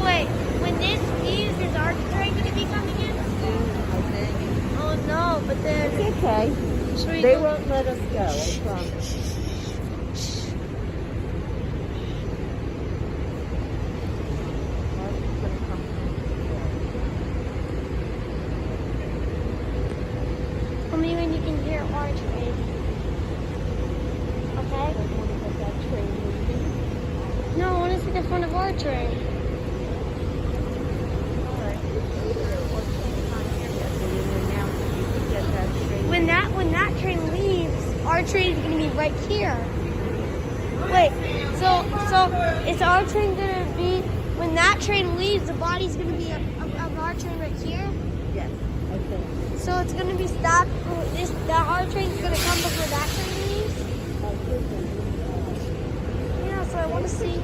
wait, when this leaves, is our train going to be coming in? Oh no, but then... It's okay. Should we They go? won't let us go, I promise. Well, maybe when you can hear our train. Okay? No, I want to see the front of our train. When that train leaves, our train is gonna be right here. Wait, so is our train gonna be when that train leaves? The body's gonna be of our train right here. Yes, okay. So it's gonna be stopped. Our train's gonna come before that train leaves. Yeah. So I want to see.